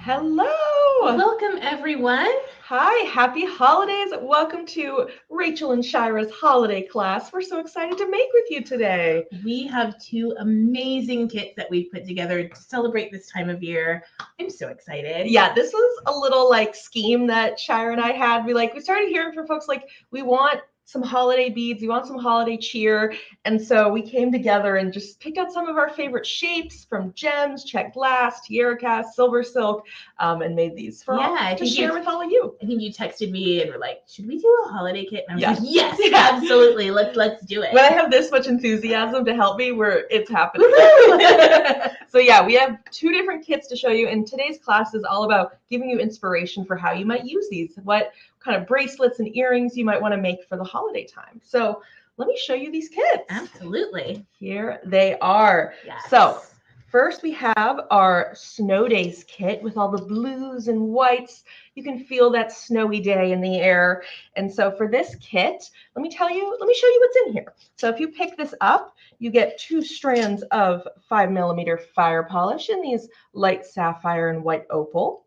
Hello! Welcome, everyone. Hi, happy holidays. Welcome to Rachel and Shyra's holiday class. We're so excited to make with you today. We have two amazing kits that we've put together to celebrate this time of year. I'm so excited. Yeah, this was a little scheme that Shyra and I had. We started hearing from folks we want some holiday beads, we want some holiday cheer. And so we came together and just picked out some of our favorite shapes from gems, checked glass, tiara cast, silver silk, and made these for all to share with all of you. I think you texted me and were like, should we do a holiday kit? And I was like, yes, absolutely. Let's do it. When I have this much enthusiasm to help me, it's happening. So yeah, we have two different kits to show you. And today's class is all about giving you inspiration for how you might use these, what kind of bracelets and earrings you might want to make for the holiday time. So let me show you these kits. Absolutely. Here they are. Yes. So first we have our Snow Days kit with all the blues and whites. You can feel that snowy day in the air. And so for this kit, let me show you what's in here. So if you pick this up, you get 2 strands of 5mm fire polish in these light sapphire and white opal.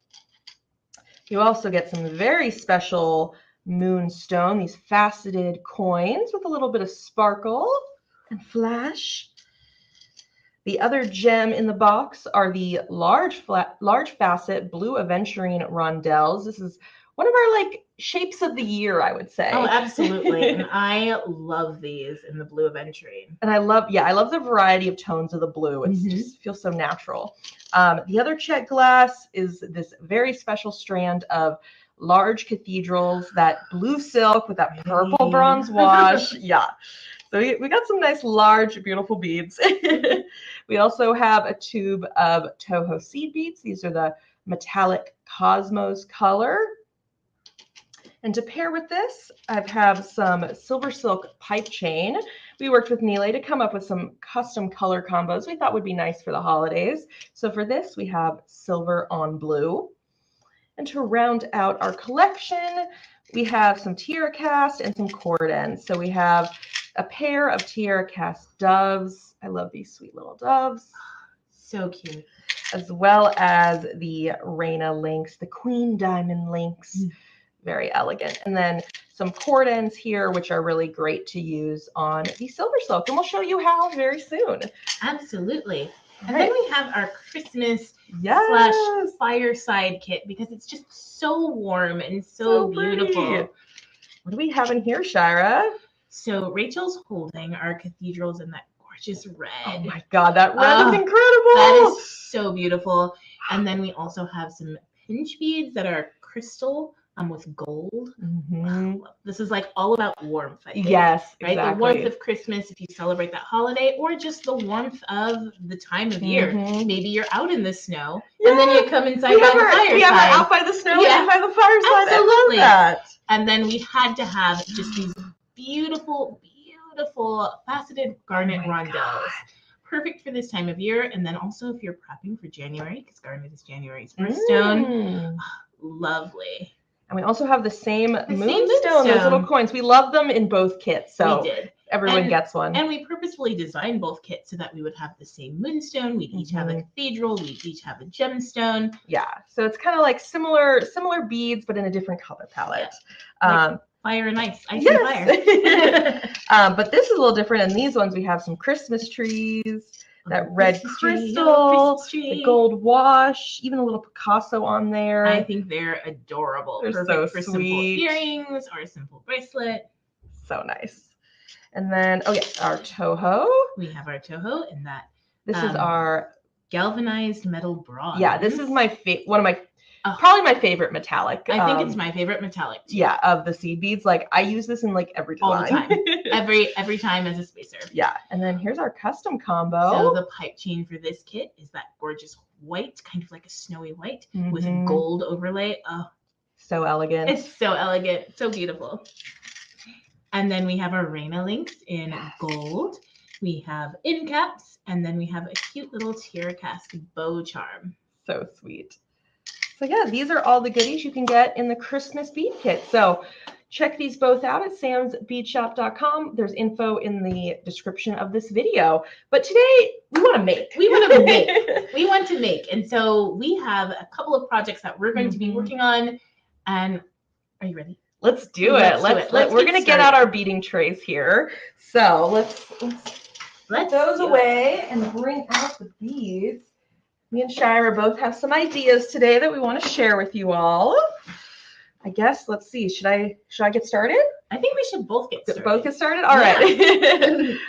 You also get some very special moonstone, these faceted coins with a little bit of sparkle and flash. The other gem in the box are the large facet blue aventurine rondelles. This is one of our shapes of the year, I would say. Oh, absolutely. And I love these in the blue aventurine. And I love the variety of tones of the blue. It just feels so natural. The other check glass is this very special strand of large cathedrals, that blue silk with that purple bronze wash. Yeah. So we got some nice, large, beautiful beads. We also have a tube of Toho seed beads. These are the metallic Cosmos color. And to pair with this, I have some silver silk pipe chain. We worked with Nile to come up with some custom color combos we thought would be nice for the holidays. So for this, we have silver on blue. And to round out our collection, we have some tiara cast and some cord ends. So we have a pair of tiara cast doves. I love these sweet little doves. So cute. As well as the Reina links, the Queen Diamond links. Very elegant. And then some cord ends here, which are really great to use on the silver silk. And we'll show you how very soon. Absolutely. And then we have our Christmas / fireside kit because it's just so warm and so beautiful. Pretty. What do we have in here, Shyra? So Rachel's holding our cathedrals in that gorgeous red. Oh my God, that red is incredible. That is so beautiful. And then we also have some pinch beads that are crystal with gold. This is all about warmth, I think. Yes, right? Exactly. The warmth of Christmas if you celebrate that holiday, or just the warmth of the time of year. Maybe you're out in the snow and then you come inside by the fireside. We have our out by the snow and by the fireside. Absolutely. I love that. And then we had to have just these beautiful, beautiful faceted garnet rondelles. Perfect for this time of year. And then also if you're prepping for January, because garnet is January's birthstone. Lovely. And we also have the same moonstone, those little coins. We love them in both kits. So we did. Everyone gets one. And we purposefully designed both kits so that we would have the same moonstone. We'd each have a cathedral. We'd each have a gemstone. Yeah. So it's kind of similar beads, but in a different color palette. Fire and ice. Ice and fire. But this is a little different. In these ones, we have some Christmas trees. That red crystal, the gold wash, even a little Picasso on there. I think they're adorable. They're perfect so for sweet. Simple earrings or a simple bracelet. So nice. And then, our Toho. We have our Toho in that. This is our galvanized metal bronze. Yeah, this is probably my favorite metallic. I think it's my favorite metallic too. Yeah, of the seed beads. I use this in every design. All the time. every time as a spacer. Yeah, and then here's our custom combo. So the pipe chain for this kit is that gorgeous white, kind of like a snowy white with gold overlay. Oh, so elegant. It's so elegant, so beautiful. And then we have our Reina links in gold. We have end caps, and then we have a cute little tiara cast bow charm. So sweet. So yeah, these are all the goodies you can get in the Christmas bead kit. So check these both out at samsbeadshop.com. There's info in the description of this video. But today we want to make. We want to make. We want to make. And so we have a couple of projects that we're going to be working on. And are you ready? Let's do it. We're going to get out our beading trays here. So let's put those away and bring out the beads. Me and Shyra both have some ideas today that we want to share with you all. I guess, let's see. Should I get started? I think we should both get started. Both get started? All right.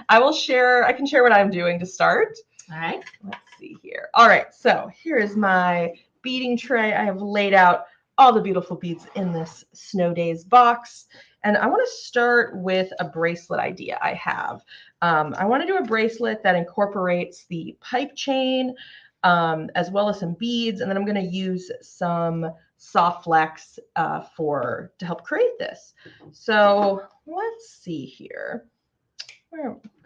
I can share what I'm doing to start. All right. Let's see here. All right. So here is my beading tray. I have laid out all the beautiful beads in this Snow Days box. And I want to start with a bracelet idea I have. I want to do a bracelet that incorporates the pipe chain, as well as some beads, and then I'm going to use some soft flex to help create this. So let's see here.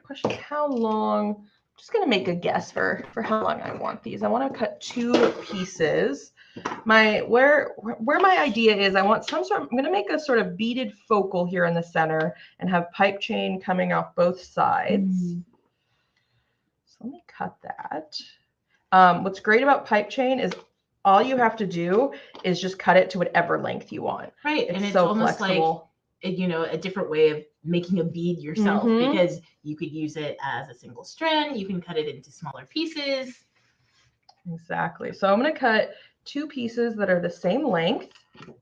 Question: how long? I'm just going to make a guess for how long I want these. I want to cut 2 pieces. Where my idea is, I'm going to make a sort of beaded focal here in the center and have pipe chain coming off both sides. So let me cut that. What's great about pipe chain is all you have to do is just cut it to whatever length you want. Right. It's so almost flexible. Like, a different way of making a bead yourself, because you could use it as a single strand. You can cut it into smaller pieces. Exactly. So I'm going to cut 2 pieces that are the same length,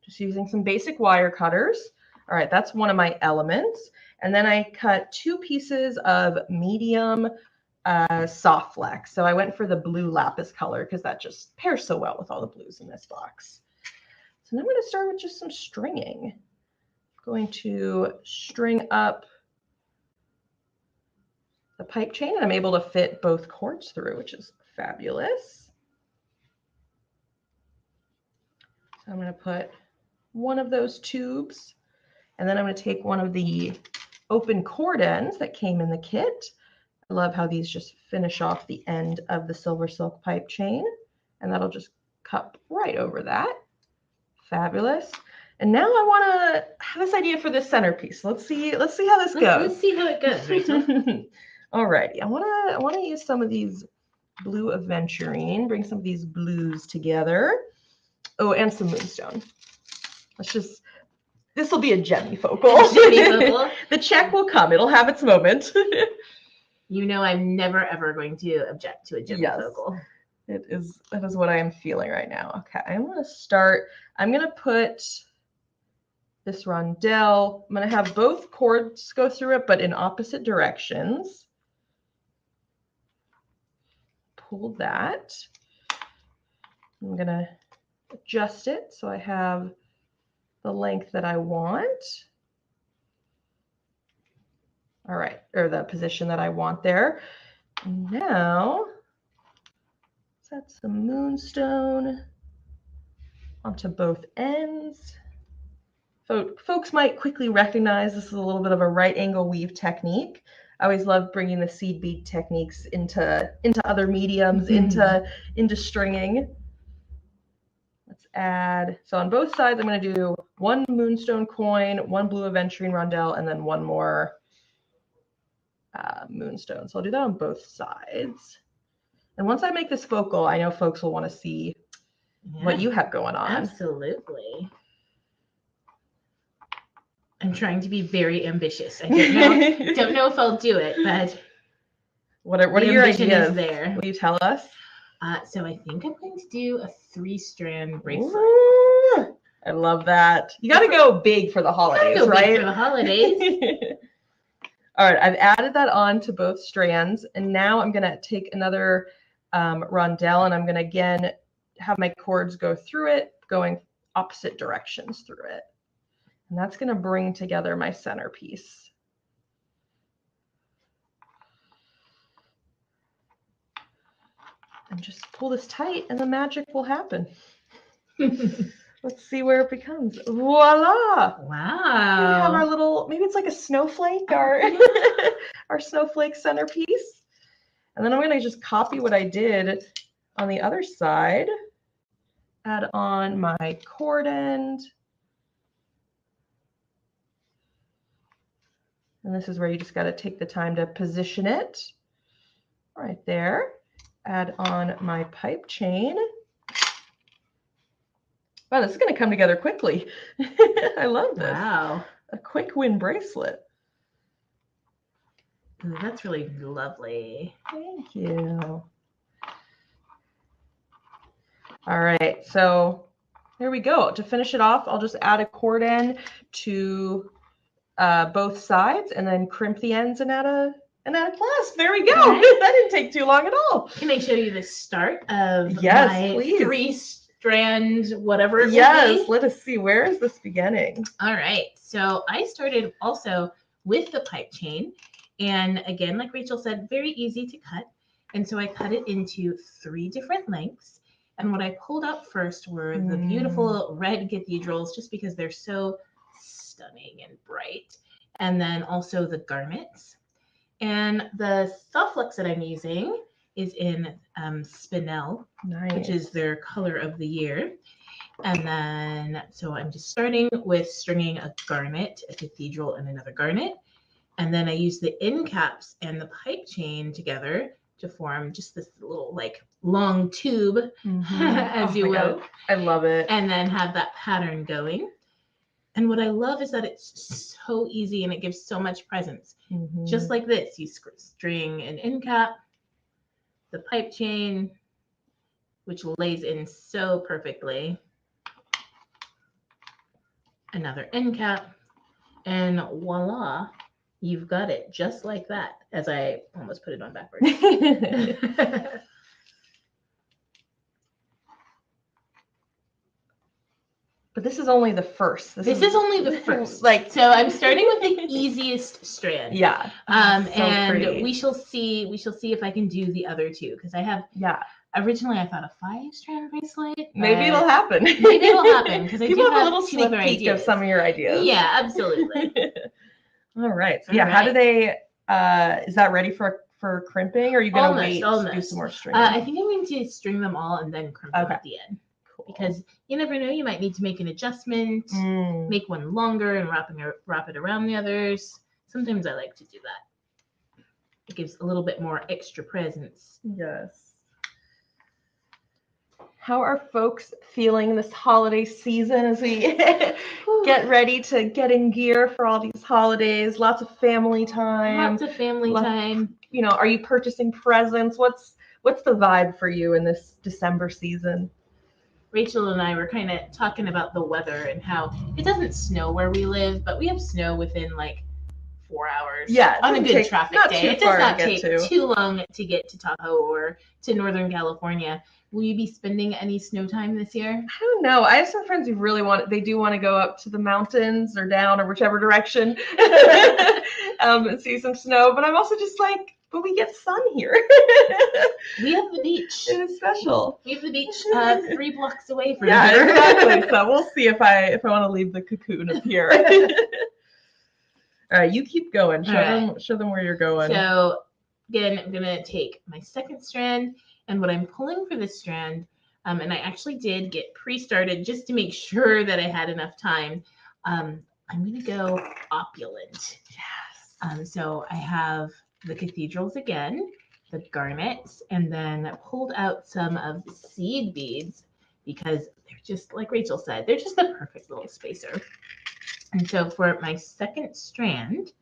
just using some basic wire cutters. All right. That's one of my elements. And then I cut 2 pieces of medium soft flex. So I went for the blue lapis color because that just pairs so well with all the blues in this box. So now I'm going to start with just some stringing. I'm going to string up the pipe chain, and I'm able to fit both cords through, which is fabulous. So I'm going to put one of those tubes, and then I'm going to take one of the open cord ends that came in the kit. I love how these just finish off the end of the silver silk pipe chain, and that'll just cut right over that. Fabulous. And now I want to have this idea for this centerpiece. Let's see how this goes. Let's see how it goes, Rachel. Alrighty. I want to use some of these blue aventurine, bring some of these blues together. Oh, and some moonstone. This will be a gemmy focal. The check will come. It'll have its moment. I'm never ever going to object to a gemmy focal. That is what I am feeling right now. Okay, I'm going to start. I'm going to put this rondelle. I'm going to have both cords go through it, but in opposite directions. Pull that. I'm going to adjust it so I have the length that I want. All right, or the position that I want there. Now, set some moonstone onto both ends. Folks might quickly recognize this is a little bit of a right angle weave technique. I always love bringing the seed bead techniques into other mediums, into stringing. Let's add, so on both sides, I'm going to do 1 moonstone coin, 1 blue aventurine rondelle, and then 1 more moonstone. So I'll do that on both sides. And once I make this focal, I know folks will want to see what you have going on. Absolutely. I'm trying to be very ambitious. I don't know if I'll do it, but what are your ideas? There. Will you tell us? So I think I'm going to do a 3-strand bracelet. Ooh, I love that. You got to go big for the holidays, right? Big for the holidays. All right, I've added that on to both strands, and now I'm going to take another rondelle, and I'm going to again have my cords go through it, going opposite directions through it. And that's going to bring together my centerpiece. And just pull this tight, and the magic will happen. Let's see where it becomes. Voila! Wow. We have our little, maybe it's like a snowflake, our snowflake centerpiece. And then I'm going to just copy what I did on the other side. Add on my cord end. And this is where you just got to take the time to position it right there. Add on my pipe chain. Wow, this is going to come together quickly. I love this. Wow. A quick win bracelet. Ooh, that's really lovely. Thank you. All right, so there we go. To finish it off, I'll just add a cord end to both sides and then crimp the ends and add a clasp. There we go. Right. That didn't take too long at all. Can I show you the start of Yes, my please. 3-strand whatever it Yes, will be? let us see. Where is this beginning? All right. So I started also with the pipe chain. And again, like Rachel said, very easy to cut. And so I cut it into 3 different lengths. And what I pulled out first were the beautiful red cathedrals, just because they're so stunning and bright. And then also the garnets. And the soft flux that I'm using is in Spinel, Nice. which is their color of the year. And then, so I'm just starting with stringing a garnet, a cathedral, and another garnet. And then I use the end caps and the pipe chain together to form just this little like long tube, as you will. God. I love it. And then have that pattern going. And what I love is that it's so easy and it gives so much presence. Just like this, you string an end cap, the pipe chain, which lays in so perfectly, another end cap, and voila, you've got it just like that, as I almost put it on backwards. But this is only the first. This is only the first. Like, so I'm starting with the easiest strand. Yeah. And pretty. we shall see if I can do the other 2, because I have originally I thought a 5-strand bracelet. Maybe it'll happen. Maybe it'll happen, because I People do have a have little two other sneak peek ideas. of some of your ideas. Yeah, absolutely. All right. So All yeah, how right. do they? Is that ready for crimping? Or are you gonna Almost, wait to almost. do some more stringing? I think I'm going to string them all and then crimp them Okay. at the end, Cool. because you never know, you might need to make an adjustment, make one longer and wrap it around the others. Sometimes I like to do that. It gives a little bit more extra presence. Yes. How are folks feeling this holiday season as we get ready to get in gear for all these holidays? Lots of family time. Lots of family time. You know, are you purchasing presents? What's the vibe for you in this December season? Rachel and I were kind of talking about the weather and how it doesn't snow where we live, but we have snow within like 4 hours. Yeah, on a good traffic day. It does not take too long to get to Tahoe or to Northern California. Will you be spending any snow time this year? I don't know. I have some friends who really they do want to go up to the mountains or down or whichever direction and see some snow. But I'm also just like, but we get sun here. We have the beach. It is special. We have the beach 3 blocks away from Yeah, here. exactly. So we'll see if I want to leave the cocoon up here. All right, you keep going. Show them where you're going. So again, I'm gonna take my 2nd strand, and what I'm pulling for this strand, and I actually did get pre-started just to make sure that I had enough time. I'm gonna go opulent. Yes. So I have the cathedrals again, the garnets, and then pulled out some of the seed beads, because they're just, like Rachel said, they're just the perfect little spacer. And so for my 2nd strand,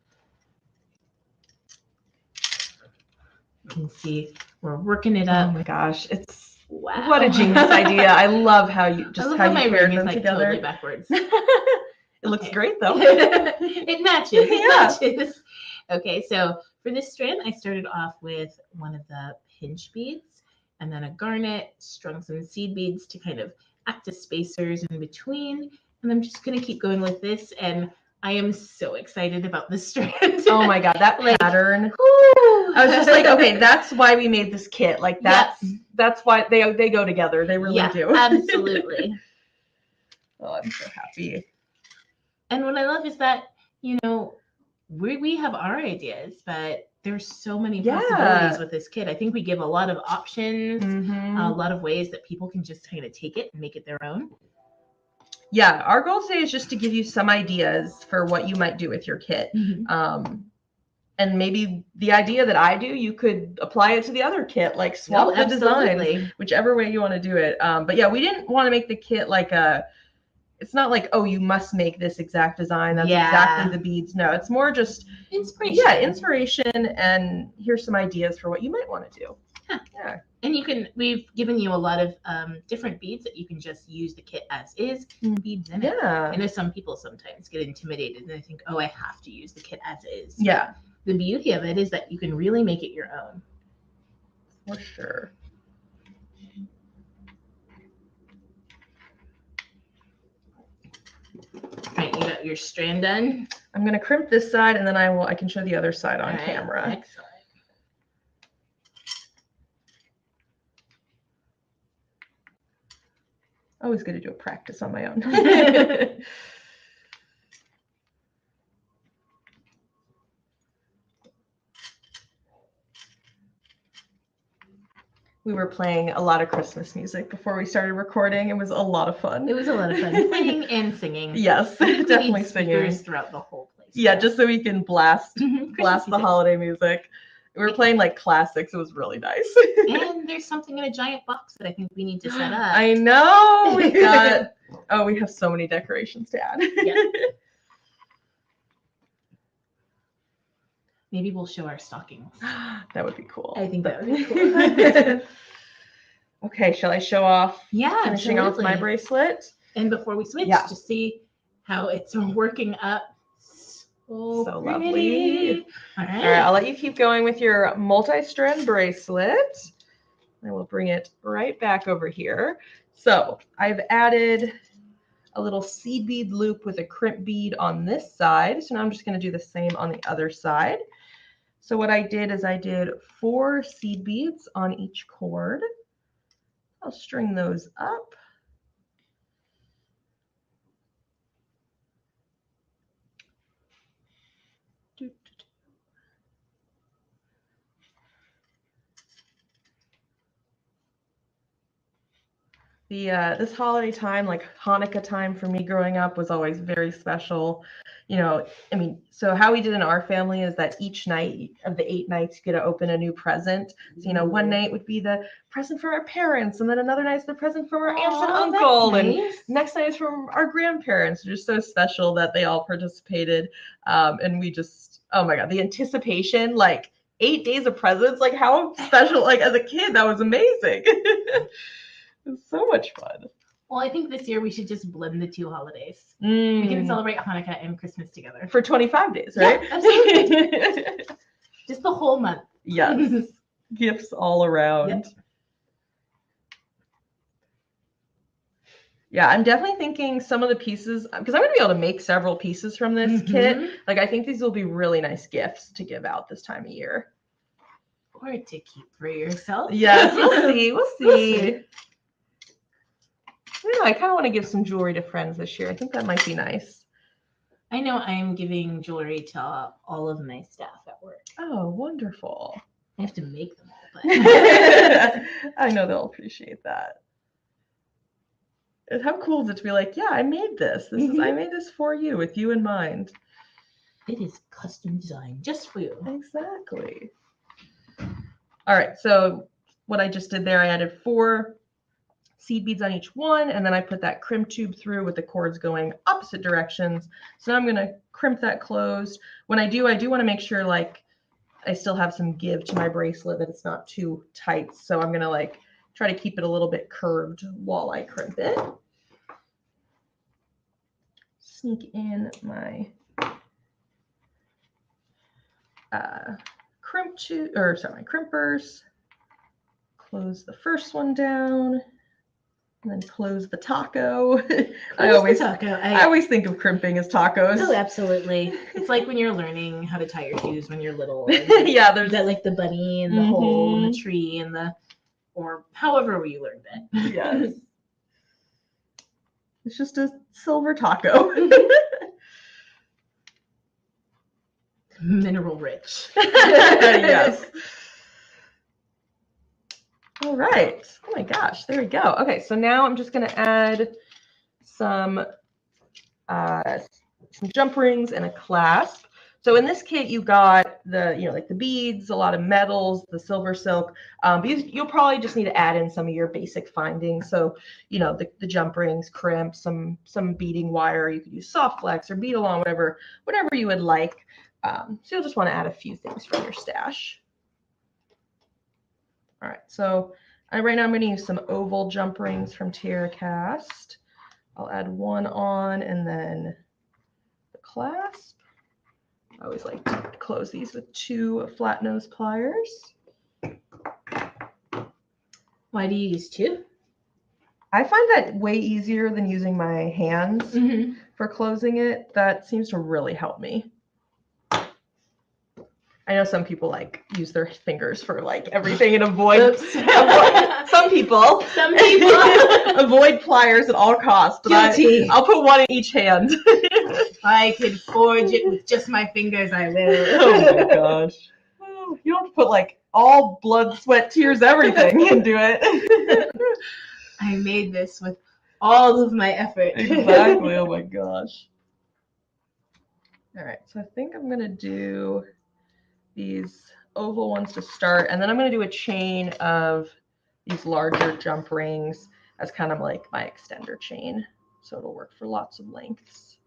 you can see we're working it up. Oh my gosh, it's wow! What a genius idea! I love how you my paired ring them is together. totally backwards. It looks great though. It matches. It Yeah. matches. Okay, so for this strand, I started off with one of the pinch beads, and then a garnet, strung some seed beads to kind of act as spacers in between. And I'm just going to keep going with this. And I am so excited about this strand. Oh my God, that pattern. I was just like, okay, that's why we made this kit. Like that's why they go together. They really do. Absolutely. Oh, I'm so happy. And what I love is that, you know, we have our ideas, but there's so many possibilities with this kit. I think we give a lot of options, a lot of ways that people can just kind of take it and make it their own. Yeah, our goal today is just to give you some ideas for what you might do with your kit. And maybe the idea that I do, you could apply it to the other kit, like swap the designs, whichever way you want to do it. But yeah, we didn't want to make the kit like it's not like, oh, you must make this exact design. That's exactly the beads. No, it's more just inspiration. Yeah, inspiration, and here's some ideas for what you might want to do. Huh. Yeah. And we've given you a lot of different beads that you can just use the kit as is, beads in it. I know some people sometimes get intimidated and they think, oh, I have to use the kit as is. Yeah. The beauty of it is that you can really make it your own. For sure. All right, you got your strand done. I'm going to crimp this side, and then I can show the other side on camera. Excellent. Always good to do a practice on my own. We were playing a lot of Christmas music before we started recording. It was a lot of fun. It was a lot of fun playing and singing. Yes, definitely singing throughout the whole place. Yeah, just so we can blast the holiday music. We were playing like classics. It was really nice. And there's something in a giant box that I think we need to set up. I know. We have so many decorations to add. Yeah. Maybe we'll show our stockings. That would be cool. I think that would be cool. Okay, shall I show off finishing off my bracelet? And before we switch, just see how it's working up. So lovely. All right, I'll let you keep going with your multi-strand bracelet. I will bring it right back over here. So I've added a little seed bead loop with a crimp bead on this side. So now I'm just going to do the same on the other side. So what I did is I did 4 seed beads on each cord. I'll string those up. This holiday time, like Hanukkah time for me growing up, was always very special. You know, I mean, so how we did in our family is that each night of the 8 nights, you get to open a new present. So, you know, one night would be the present from our parents, and then another night's the present from our aunts and uncle, and next night is from our grandparents. It's just so special that they all participated. And we just, oh my God, the anticipation, like 8 days of presents, like how special, like as a kid, that was amazing. It's so much fun. Well, I think this year we should just blend the 2 holidays. We can celebrate Hanukkah and Christmas together. For 25 days, right? Yeah, absolutely. Just the whole month. Yes. Gifts all around. Yep. Yeah, I'm definitely thinking some of the pieces, because I'm going to be able to make several pieces from this kit. Like, I think these will be really nice gifts to give out this time of year. Or to keep for yourself. Yes, we'll see. We'll see. I don't know, I kind of want to give some jewelry to friends this year. I think that might be nice. I know I'm giving jewelry to all of my staff at work. Oh, wonderful. I have to make them all, but I know they'll appreciate that. And how cool is it to be like, yeah, I made this. I made this for you with you in mind. It is custom designed just for you. Exactly. All right, so what I just did there, I added 4 seed beads on each one, and then I put that crimp tube through with the cords going opposite directions. So now I'm going to crimp that closed. When I do want to make sure like I still have some give to my bracelet, that it's not too tight. So I'm going to like try to keep it a little bit curved while I crimp it. Sneak in my my crimpers. Close the first one down. And then close the taco. I always think of crimping as tacos. Oh, absolutely. It's like when you're learning how to tie your shoes when you're little. Yeah, there's that like the bunny and the hole and the tree and or however you learned it. Yes. It's just a silver taco. Mineral rich. Yes. All right. Oh my gosh, there we go. Okay, so now I'm just going to add some jump rings and a clasp. So in this kit, you got the, like the beads, a lot of metals, the silver silk. But you'll probably just need to add in some of your basic findings. So, the jump rings, crimp, some beading wire. You could use soft flex or bead along, whatever you would like. So you'll just want to add a few things from your stash. All right, so right now I'm going to use some oval jump rings from Tierra Cast. I'll add one on and then the clasp. I always like to close these with 2 flat nose pliers. Why do you use 2? I find that way easier than using my hands for closing it. That seems to really help me. I know some people use their fingers for everything and avoid some people avoid pliers at all costs. But I'll put one in each hand. If I could forge it with just my fingers, I will. Oh my gosh. You don't have to put all blood, sweat, tears, everything into it. I made this with all of my effort. Exactly. Oh my gosh. All right. So I think I'm going to do these oval ones to start, and then I'm going to do a chain of these larger jump rings as kind of like my extender chain, so it'll work for lots of lengths.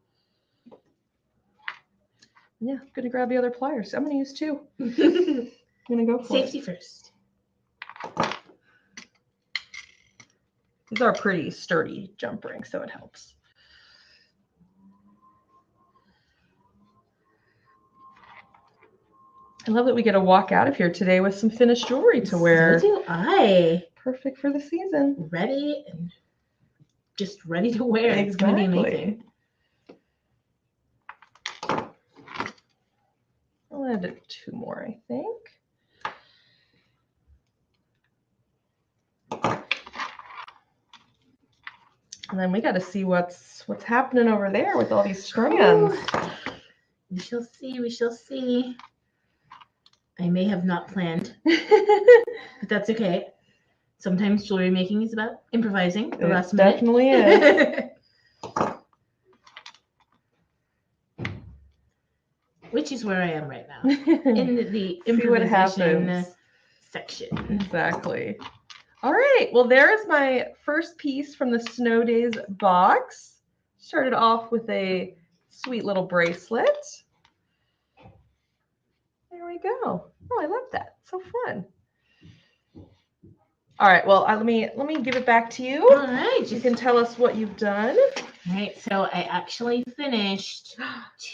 Yeah, I'm going to grab the other pliers. I'm going to use 2. I'm going to go for Safety first. These are pretty sturdy jump rings, so it helps. I love that we get to walk out of here today with some finished jewelry to wear. So do I. Perfect for the season. Ready and just ready to wear. Exactly. It's going to be amazing. I'll add 2 more, I think. And then we got to see what's happening over there with all these strands. We shall see. We shall see. I may have not planned, but that's okay. Sometimes jewelry making is about improvising the last minute. Definitely is. Which is where I am right now, in the improvisation section. Exactly. All right. Well, there's my first piece from the Snow Days box. Started off with a sweet little bracelet. There we go. Oh, I love that. So fun. All right. Well, let me give it back to you. All right. You can tell us what you've done. All right. So I actually finished.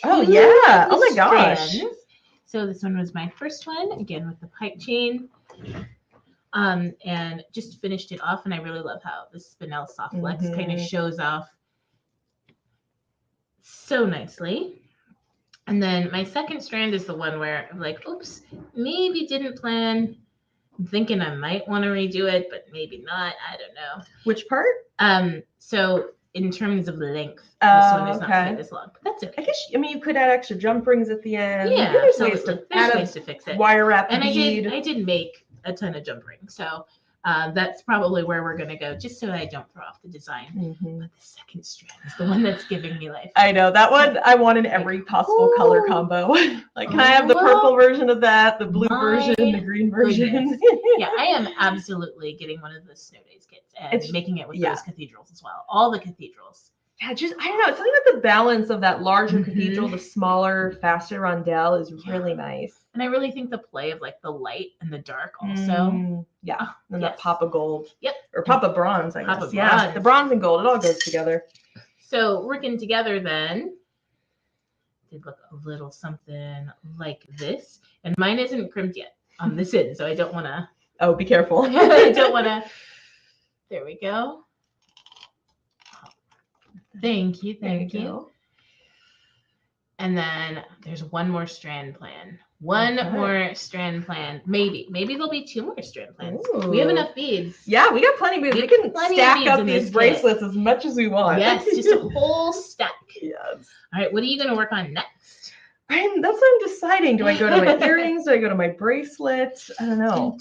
Oh yeah. Oh my gosh. Strands. So this one was my first one, again with the pipe chain. And just finished it off, and I really love how the spinel soft flex kind of shows off so nicely. And then my second strand is the one where I'm like, oops, maybe didn't plan. I'm thinking I might want to redo it, but maybe not. I don't know. Which part? So in terms of length, this one is not quite as long, but that's okay. I guess you could add extra jump rings at the end. Yeah, there's ways to fix it. Wire wrap and bead. I did make a ton of jump rings, so that's probably where we're going to go, just so I don't throw off the design. But the second strand is the one that's giving me life. I know, that one I want in every possible color combo. Can I have the purple version of that, the blue version, the green version? Yeah, I am absolutely getting one of the Snow Days kits and making it with those cathedrals as well. All the cathedrals. Yeah, I don't know. Something with the balance of that larger cathedral, the smaller, faster rondelle is really nice. And I really think the play of the light and the dark also. And that pop of gold. Yep. Or pop of bronze, I guess. Bronze. Yeah, the bronze and gold, it all goes together. So working together then, did look a little something like this. And mine isn't crimped yet on this end, so I don't want to. Oh, be careful. I don't want to. There we go. Thank you. And then there's one more strand plan. More strand plan. Maybe there'll be 2 more strand plans. Ooh. We have enough beads. Yeah, we got plenty of beads. We can stack up these bracelets as much as we want. Yes, just a whole stack. Yes. All right, what are you going to work on next? That's what I'm deciding. Do I go to my earrings? Do I go to my bracelets? I don't know.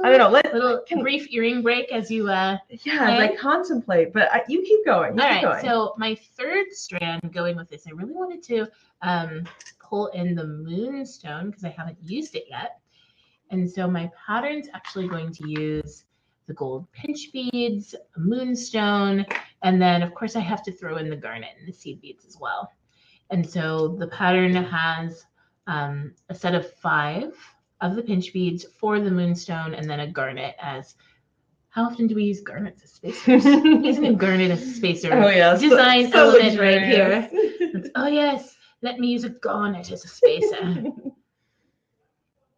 I don't know. Little brief earring break as you as I contemplate. But you keep going. All right. So my third strand, going with this, I really wanted to pull in the moonstone because I haven't used it yet. And so my pattern's actually going to use the gold pinch beads, a moonstone, and then of course I have to throw in the garnet and the seed beads as well. And so the pattern has a set of 5 of the pinch beads, 4 of the moonstone, and then a garnet as. How often do we use garnets as spacers? Using a garnet as a spacer. Oh yes, Design so element right luxurious. here. Oh yes, let me use a garnet as a spacer.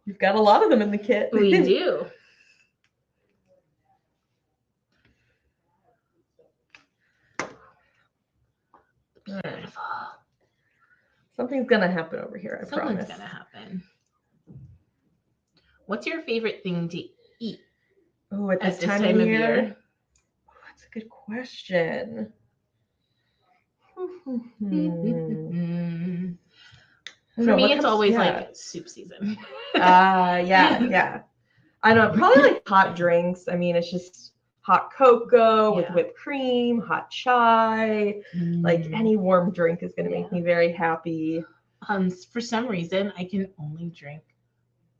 You've got a lot of them in the kit. We do. Beautiful. Something's gonna happen over here, I promise. Something's gonna happen. What's your favorite thing to eat? Oh, at this time of year? Oh, that's a good question. For me, it's always like soup season. Yeah. I know, probably like hot drinks. I mean, it's just hot cocoa with whipped cream, hot chai. Like any warm drink is going to make me very happy. For some reason, I can only drink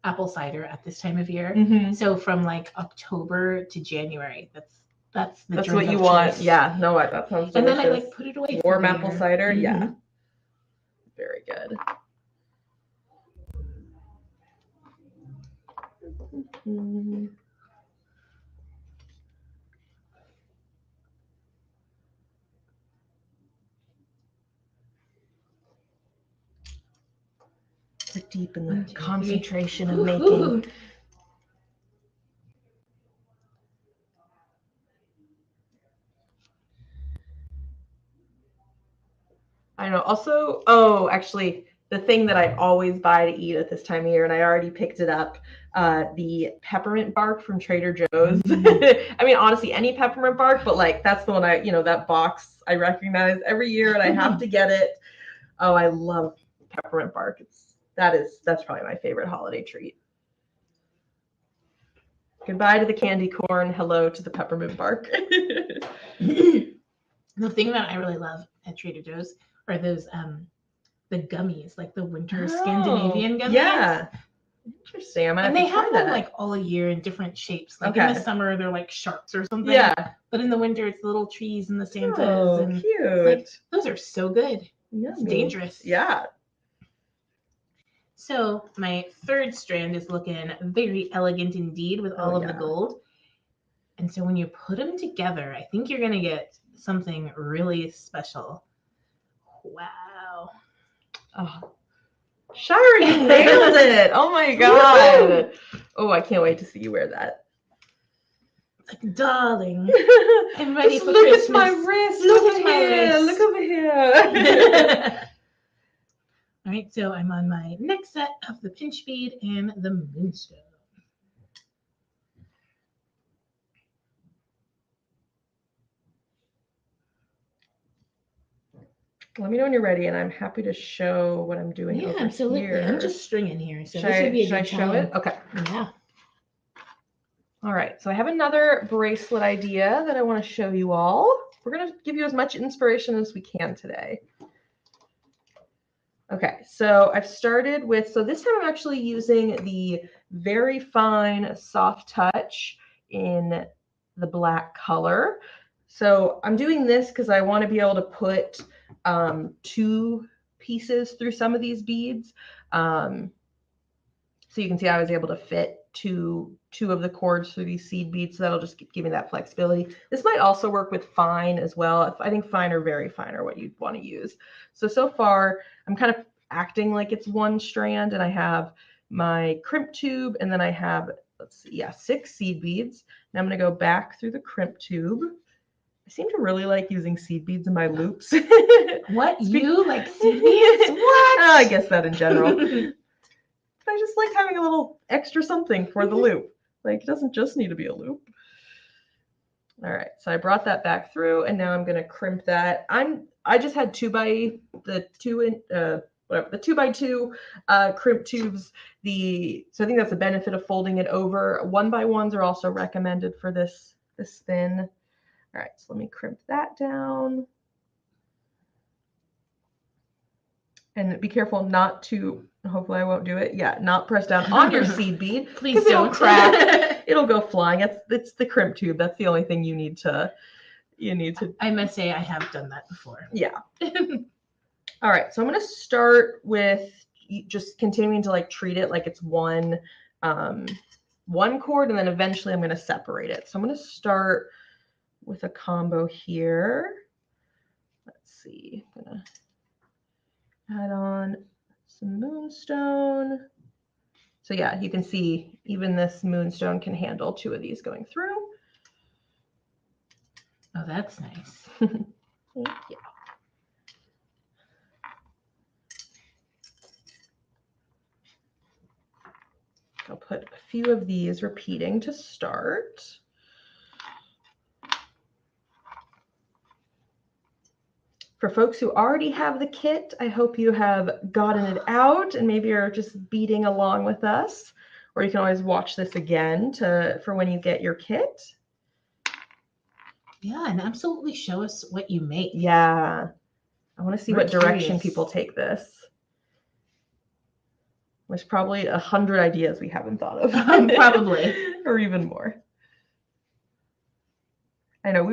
apple cider at this time of year. So from like October to January, that's what you want. Yeah, no, that sounds delicious. And then I like put it away. Warm apple cider, yeah, very good. We're deep in the concentration of making. I know. Also, actually, the thing that I always buy to eat at this time of year, and I already picked it up, the peppermint bark from Trader Joe's. I mean, honestly, any peppermint bark, but like that's the one that box I recognize every year, and I have to get it. Oh, I love peppermint bark. That's probably my favorite holiday treat. Goodbye to the candy corn. Hello to the peppermint bark. The thing that I really love at Trader Joe's are those the gummies, like the winter Scandinavian gummies. Yeah. Interesting. And they have them like all year in different shapes. Like in the summer, they're like sharks or something. Yeah. But in the winter, it's little trees and the Santas. Oh, and cute. like, those are so good. Yummy. It's dangerous. Yeah. So my third strand is looking very elegant indeed with all of the gold. And so when you put them together, I think you're going to get something really special. Wow. Oh, Shyra, you nailed it. Oh my God. Oh, I can't wait to see you wear that. Like, darling, I'm ready for look Christmas. At my wrist. Look at my wrist. Look over here. All right, so I'm on my next set of the pinch bead and the moonstone. Let me know when you're ready, and I'm happy to show what I'm doing over absolutely. here. I'm just stringing here, so should this would be a good I show it? Okay. Yeah. All right, so I have another bracelet idea that I want to show you all. We're going to give you as much inspiration as we can today. Okay, so I've started with, so this time I'm actually using the very fine soft touch in the black color. So I'm doing this because I want to be able to put 2 pieces through some of these beads. So you can see I was able to fit two of the cords through these seed beads, so that'll just give me that flexibility. This might also work with fine as well. I think fine or very fine are what you'd want to use. So far I'm kind of acting like it's one strand, and I have my crimp tube, and then I have, let's see, 6 seed beads. Now I'm going to go back through the crimp tube. I seem to really like using seed beads in my loops. What? You like seed beads? What? I guess that in general. I just like having a little extra something for the loop. Like, it doesn't just need to be a loop. All right, so I brought that back through, and now I'm going to crimp that. I just had 2x2 crimp tubes. So I think that's the benefit of folding it over. 1x1s are also recommended for this spin. All right, so let me crimp that down. And be careful not to, hopefully I won't do it. Yeah, not press down on your seed bead. Please It'll don't. crack. It'll go flying. It's the crimp tube. That's the only thing you need to. I must say I have done that before. Yeah. All right. So I'm going to start with just continuing to like treat it like it's one cord, and then eventually I'm going to separate it. So I'm going to start with a combo here. Let's see. I'm going to add on some moonstone. So yeah, you can see even this moonstone can handle 2 of these going through. Oh, that's nice. Thank you. I'll put a few of these repeating to start. For folks who already have the kit, I hope you have gotten it out and maybe are just beading along with us, or you can always watch this again for when you get your kit. Yeah, and absolutely show us what you make. Yeah, I want to see We're what direction curious. people take this. There's probably 100 ideas we haven't thought of. Probably. Or even more. I know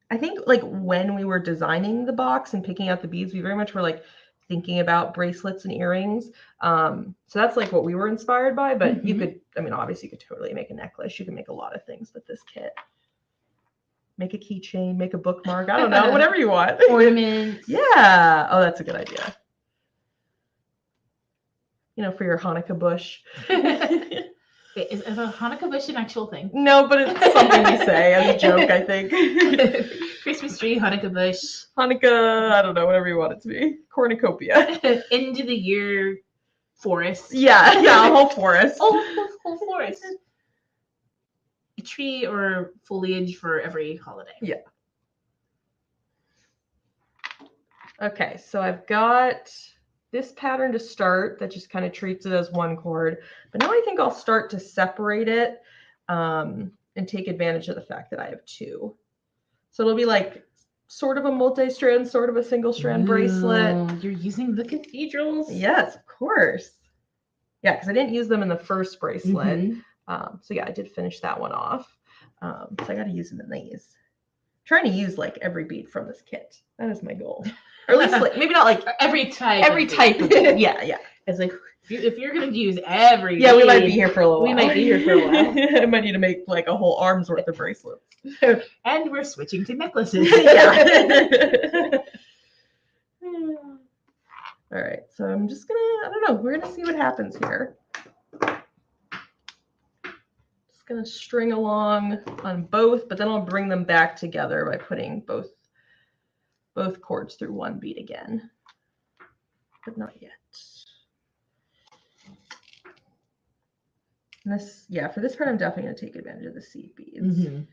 I think like when we were designing the box and picking out the beads, we very much were like thinking about bracelets and earrings. So that's like what we were inspired by, but you could, I mean, obviously you could totally make a necklace. You can make a lot of things with this kit. Make a keychain, make a bookmark. I don't know, whatever you want. Ornaments. Yeah. Oh, that's a good idea. You know, for your Hanukkah bush. Is a Hanukkah bush an actual thing? No, but it's something we say as a joke, I think. Christmas tree, Hanukkah bush. Hanukkah, I don't know, whatever you want it to be. Cornucopia. End of the year forest. Yeah, a whole forest. Whole forest. A tree or foliage for every holiday. Yeah. Okay, so I've got this pattern to start that just kind of treats it as one cord. But now I think I'll start to separate it and take advantage of the fact that I have 2. So it'll be like sort of a multi-strand, sort of a single strand bracelet. You're using the cathedrals? Yes, of course. Yeah, because I didn't use them in the first bracelet. So yeah, I did finish that one off. So I got to use them in these. I'm trying to use like every bead from this kit. That is my goal. Or at least like maybe not like every type of bead. Yeah. It's like if you're gonna use every we might be here for a little while. We might be here for a while. I might need to make like a whole arm's worth of bracelets. And we're switching to necklaces. Yeah. All right, so I'm just gonna, I don't know, we're gonna see what happens here. Just gonna string along on both, but then I'll bring them back together by putting both cords through one bead again, but not yet. And this, yeah, for this part, I'm definitely gonna take advantage of the seed beads to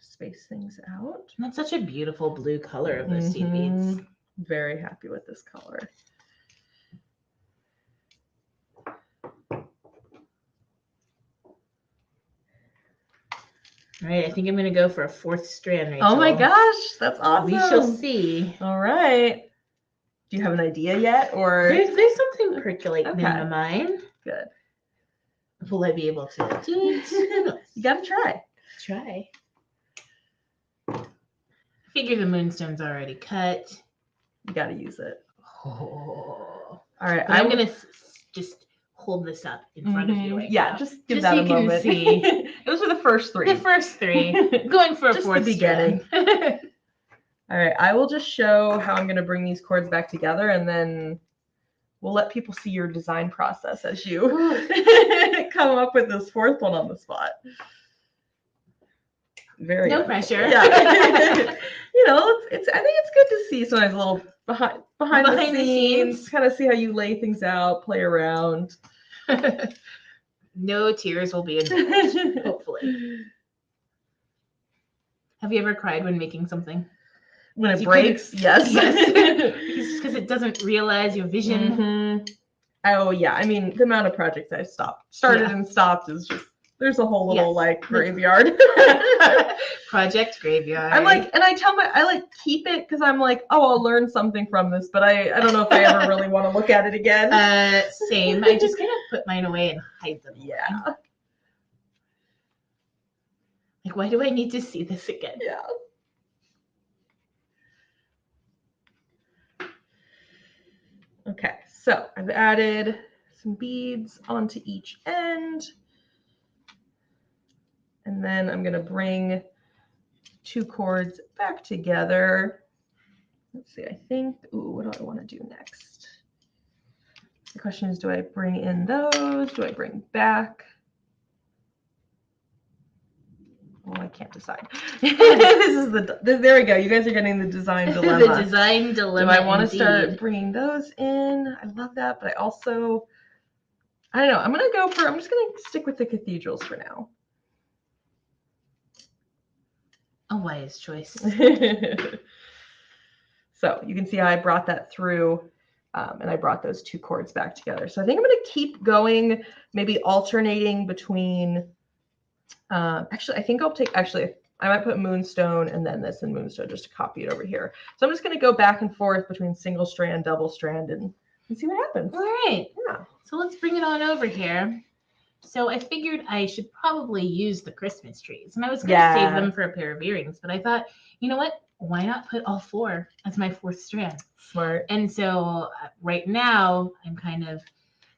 space things out. And that's such a beautiful blue color of those seed beads. Very happy with this color. All right, I think I'm going to go for a 4th strand, Rachel. Oh my gosh, that's awesome. We shall see. All right. Do you have an idea yet, or there's something percolating in my mind? Good. Will I be able to do it? You gotta try. Try. I figure the moonstone's already cut. You gotta use it. Oh. All right, I'm going to just hold this up in front of you right now. Just give that a moment. So you can see. Those are the first 3. The first 3. Going for a just 4th the beginning. All right, I will just show how I'm going to bring these cords back together, and then we'll let people see your design process as you come up with this 4th one on the spot. Very no pressure. Yeah. You know, I think it's good to see sometimes a little behind the scenes, kind of see how you lay things out, play around. No tears will be involved, hopefully. Have you ever cried when making something? When it breaks? Yes. Because it doesn't realize your vision. Oh, yeah. I mean, the amount of projects I've started and stopped is just There's a whole little Yes. like graveyard. Project graveyard. I'm like, and I like keep it because I'm like, oh, I'll learn something from this, but I don't know if I ever really want to look at it again. Same. I just kind of put mine away and hide them. Yeah. Like, why do I need to see this again? Yeah. Okay, so I've added some beads onto each end. And then I'm going to bring 2 cords back together. Let's see, I think, ooh, what do I want to do next? The question is, do I bring in those? Do I bring back? Oh, I can't decide. This is there we go. You guys are getting the design dilemma. The design dilemma. Do I want to start bringing those in? I love that, but I also, I don't know. I'm just going to stick with the cathedrals for now. A wise choice. So you can see how I brought that through, and I brought those 2 cords back together. So I think I'm going to keep going, maybe alternating between, actually, I think I might put Moonstone and then this and Moonstone just to copy it over here. So I'm just going to go back and forth between single strand, double strand, and see what happens. All right. Yeah. So let's bring it on over here. So I figured I should probably use the Christmas trees, and I was going to save them for a pair of earrings, but I thought, you know what? Why not put all 4 as my 4th strand? Smart. And so right now I'm kind of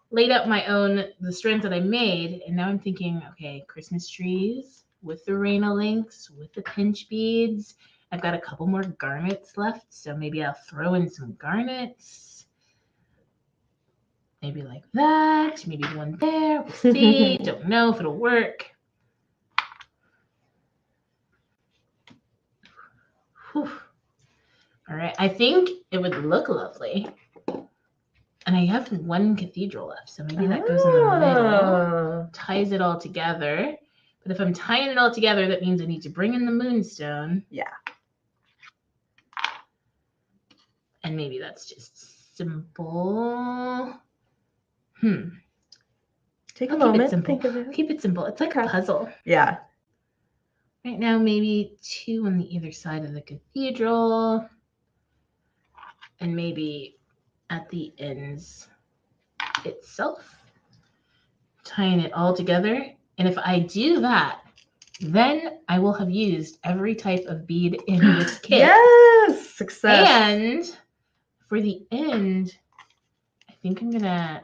laid out the strands that I made, and now I'm thinking, okay, Christmas trees with the Raina links, with the pinch beads. I've got a couple more garnets left, so maybe I'll throw in some garnets. Maybe like that, maybe one there. We'll see. Don't know if it'll work. Whew. All right, I think it would look lovely. And I have 1 cathedral left, so maybe that goes in the middle, ties it all together. But if I'm tying it all together, that means I need to bring in the Moonstone. Yeah. And maybe that's just simple. Take a moment. Think of it. Keep it simple. It's like a puzzle. Yeah. Right now, maybe 2 on the either side of the cathedral. And maybe at the ends itself. Tying it all together. And if I do that, then I will have used every type of bead in this kit. Yes! Success. And for the end, I think I'm going to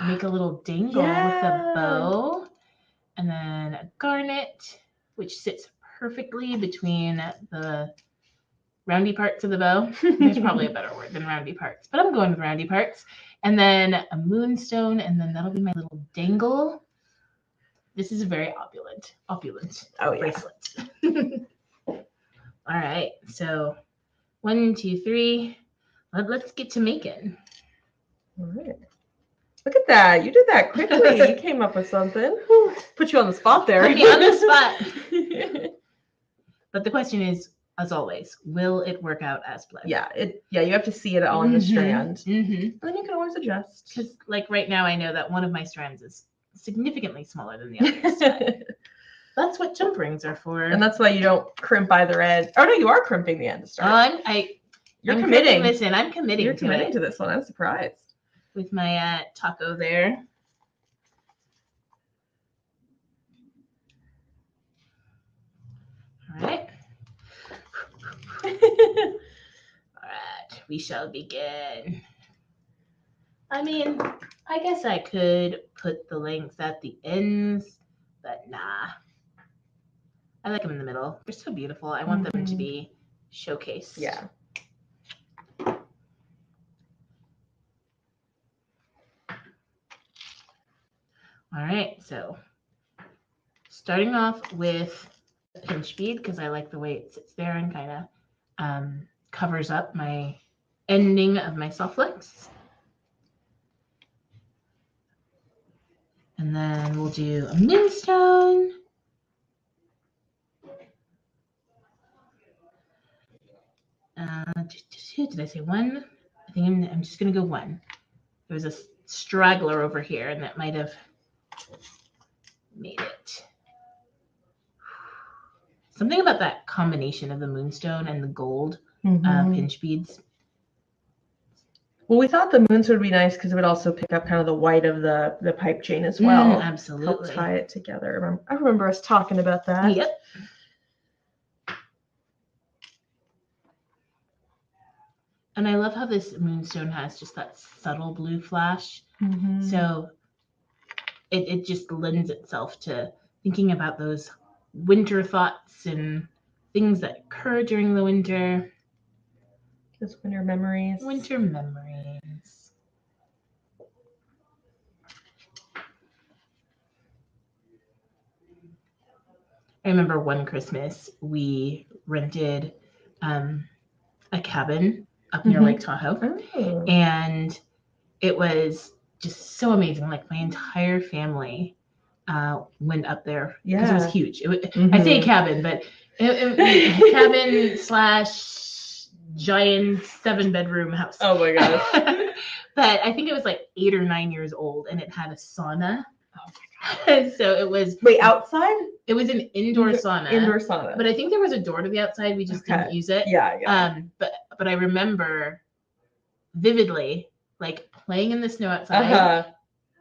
make a little dangle with the bow. And then a garnet, which sits perfectly between the roundy parts of the bow. There's probably a better word than roundy parts, but I'm going with roundy parts. And then a Moonstone, and then that'll be my little dangle. This is a very opulent bracelet. All right, so 1, 2, 3. Let's get to making. All right. Look at that. You did that quickly. You came up with something. Put you on the spot there. Put me on the spot. But the question is, as always, will it work out as planned? Yeah, you have to see it on the strand. And then you can always adjust. Because like right now, I know that one of my strands is significantly smaller than the others. That's what jump rings are for. And that's why you don't crimp either end. Oh no, you are crimping the end to start. You're I'm committing this in. I'm committing You're committing to this one. I'm surprised. With my taco there. All right. All right, we shall begin. I mean, I guess I could put the links at the ends, but nah. I like them in the middle. They're so beautiful. I want them to be showcased. Yeah. All right, so starting off with a pinch bead because I like the way it sits there and kind of covers up my ending of my soft links. And then we'll do a Moonstone. Did I say 1? I think I'm just going to go 1. There was a straggler over here, and that might have made it something about that combination of the moonstone and the gold pinch beads. Well, we thought the moonstone would be nice because it would also pick up kind of the white of the pipe chain as well. Absolutely. Help tie it together. I remember us talking about that. Yep. And I love how this moonstone has just that subtle blue flash. So it just lends itself to thinking about those winter thoughts and things that occur during the winter. Those winter memories. Winter memories. I remember one Christmas we rented a cabin up near Lake Tahoe. Oh. And it was just so amazing. Like my entire family went up there because it was huge. I say cabin, but cabin / giant 7-bedroom house. Oh my gosh. But I think it was like 8 or 9 years old, and it had a sauna. Oh my god. So it was outside? It was an indoor sauna. Indoor sauna. But I think there was a door to the outside. We just didn't use it. Yeah. But I remember vividly like playing in the snow outside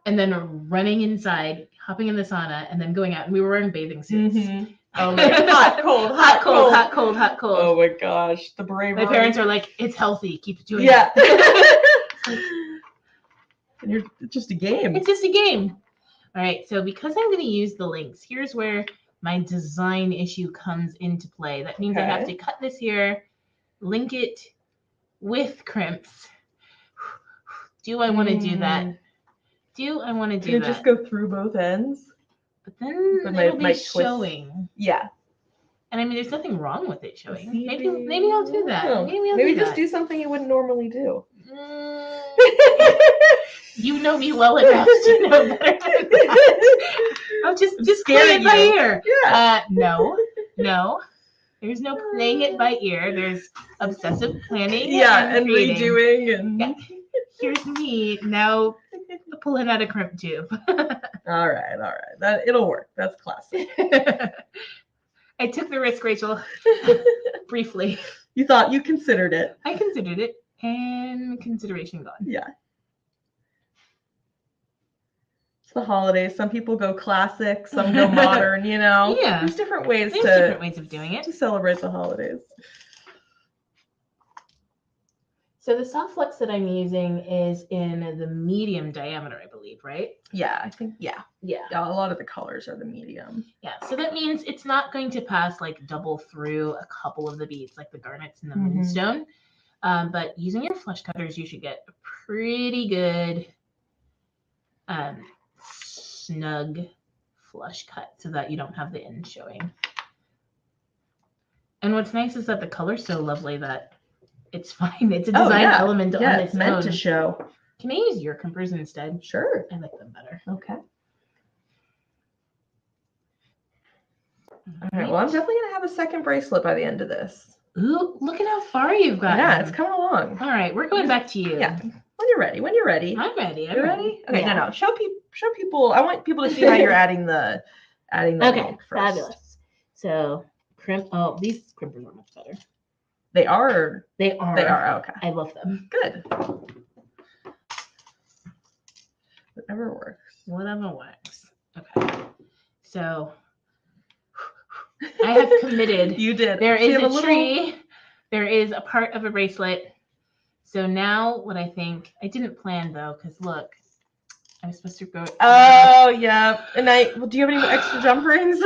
and then running inside, hopping in the sauna, and then going out. And we were wearing bathing suits. Oh my god. Hot, cold. Oh my gosh. The bravery. My parents are like, it's healthy. Keep doing it. And it's just a game. It's just a game. All right. So because I'm going to use the links, here's where my design issue comes into play. That means I have to cut this here, link it with crimps. Do I want to do that? Do I want to do that? Just go through both ends? But then it'll be showing. Twist. Yeah. And I mean, there's nothing wrong with it showing. Maybe I'll do that. Maybe just do something you wouldn't normally do. You know me well enough to know better than that. I'll just play it by ear. Yeah. No. There's no playing it by ear. There's obsessive planning. Yeah, and redoing. And yeah. Here's me now pulling out a crimp tube. All right. It'll work. That's classic. I took the risk, Rachel. Briefly. You considered it. I considered it, and consideration gone. Yeah. It's the holidays. Some people go classic, some go modern, Yeah. There's different ways of doing it to celebrate the holidays. So the soft flux that I'm using is in the medium diameter, I believe, right? Yeah, I think, yeah. A lot of the colors are the medium. Yeah, so that means it's not going to pass like double through a couple of the beads, like the garnets and the moonstone. But using your flush cutters, you should get a pretty good snug flush cut so that you don't have the end showing. And what's nice is that the color's so lovely that it's fine. It's a design element on its meant own. To show. Can I use your crimpers instead? Sure. I like them better. Okay. All right. Well, I'm definitely going to have a second bracelet by the end of this. Ooh, look at how far you've gotten. Yeah, it's coming along. All right, we're going back to you. Yeah. When you're ready. I'm ready. You ready? Okay, no. Show people. I want people to see how you're adding the okay, fabulous. So crimp. Oh, these crimpers are much better. They are. Okay. I love them. Good. Whatever works. Okay. So I have committed. You did. There is a tree. There is a part of a bracelet. So now what I think, I didn't plan though, because look, I was supposed to go. Oh, yeah. And do you have any extra jump rings?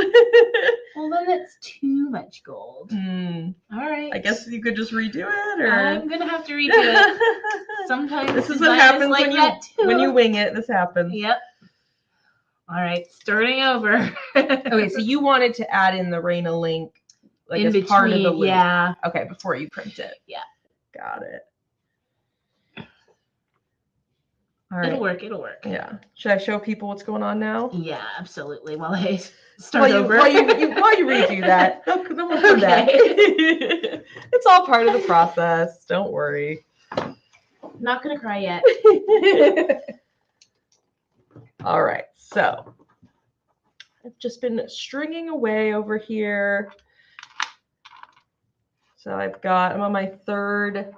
Well, then that's too much gold. All right. I guess you could just redo it, or I'm gonna have to redo it. Sometimes this is what happens like when you wing it. This happens. Yep. All right, starting over. Okay, so you wanted to add in the Raina link, like in as between, part of the loop. Yeah. Okay, before you print it. Yeah. Got it. All right. It'll work. Yeah. Should I show people what's going on now? Yeah, absolutely. While I start over. While you redo that. They'll come back. It's all part of the process. Don't worry. Not gonna cry yet. All right. So I've just been stringing away over here. So I'm on my third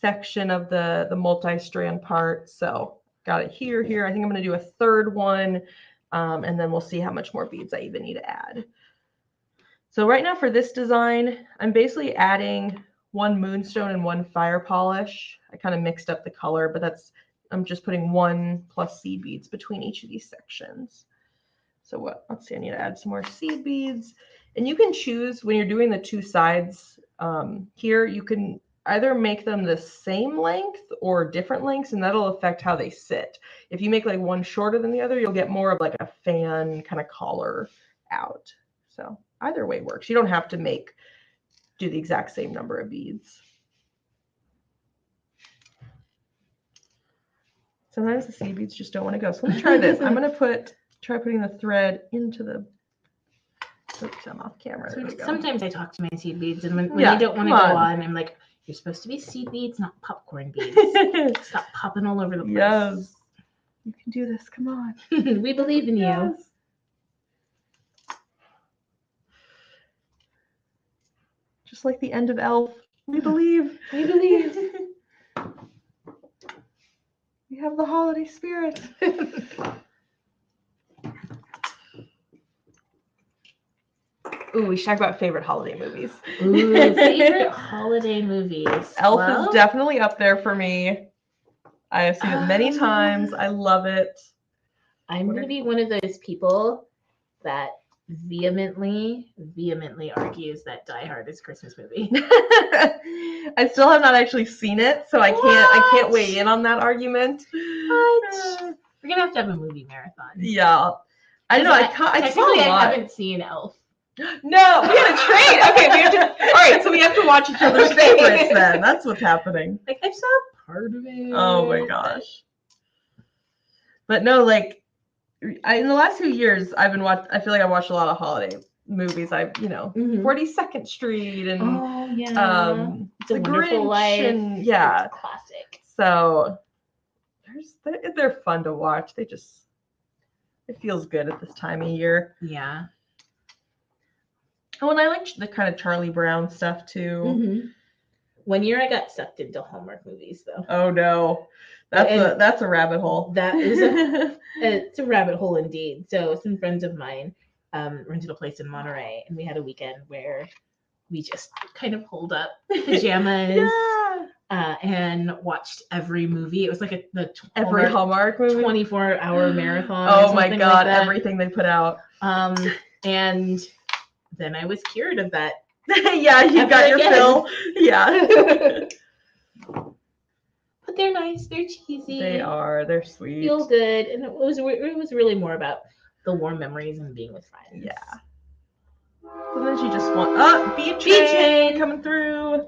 section of the multi-strand part. So got it here. I think I'm going to do a third one, and then we'll see how much more beads I even need to add. So right now for this design, I'm basically adding one moonstone and one fire polish. I kind of mixed up the color, but I'm just putting 1 plus seed beads between each of these sections. So let's see, I need to add some more seed beads. And you can choose when you're doing the two sides here, you can either make them the same length or different lengths, and that'll affect how they sit. If you make like one shorter than the other, you'll get more of like a fan kind of collar out. So either way works. You don't have to do the exact same number of beads. Sometimes the seed beads just don't want to go. So let me try this. I'm going to try putting the thread into the, oops, I'm off camera. There we go. Sometimes I talk to my seed beads, and when they don't want to go on, I'm like, you're supposed to be seed beads, not popcorn beads. Stop popping all over the place. Yes. You can do this. Come on. We believe in you. Just like the end of Elf. We believe. We believe. We have the holiday spirit. Ooh, we should talk about favorite holiday movies. Ooh, favorite holiday movies. Elf is definitely up there for me. I have seen it many times. I love it. I'm going to be one of those people that vehemently argues that Die Hard is a Christmas movie. I still have not actually seen it, so I can't weigh in on that argument. What? We're gonna have to have a movie marathon. Yeah, I know. I haven't seen Elf. No, we had a trade. Okay, we have to. All right, so we have to watch each other's favorites then. That's what's happening. Like I saw part of it. Oh my gosh. But no, like in the last few years, I feel like I watched a lot of holiday movies. 42nd Street and The The Wonderful Grinch Life. and it's classic. So they're fun to watch. It feels good at this time of year. Yeah. Oh, and I like the kind of Charlie Brown stuff too. Mm-hmm. One year I got sucked into Hallmark movies though. Oh no. That's a rabbit hole. That is it's a rabbit hole indeed. So some friends of mine rented a place in Monterey, and we had a weekend where we just kind of pulled up pajamas and watched every movie. It was like every Hallmark movie, 24-hour marathon. Oh my god, like everything they put out. And then I was cured of that. Yeah, you got your fill. Yeah. But they're nice. They're cheesy. They are. They're sweet. Feel good, and it was really more about the warm memories and being with friends. Yeah. Sometimes you just want bead chain coming through.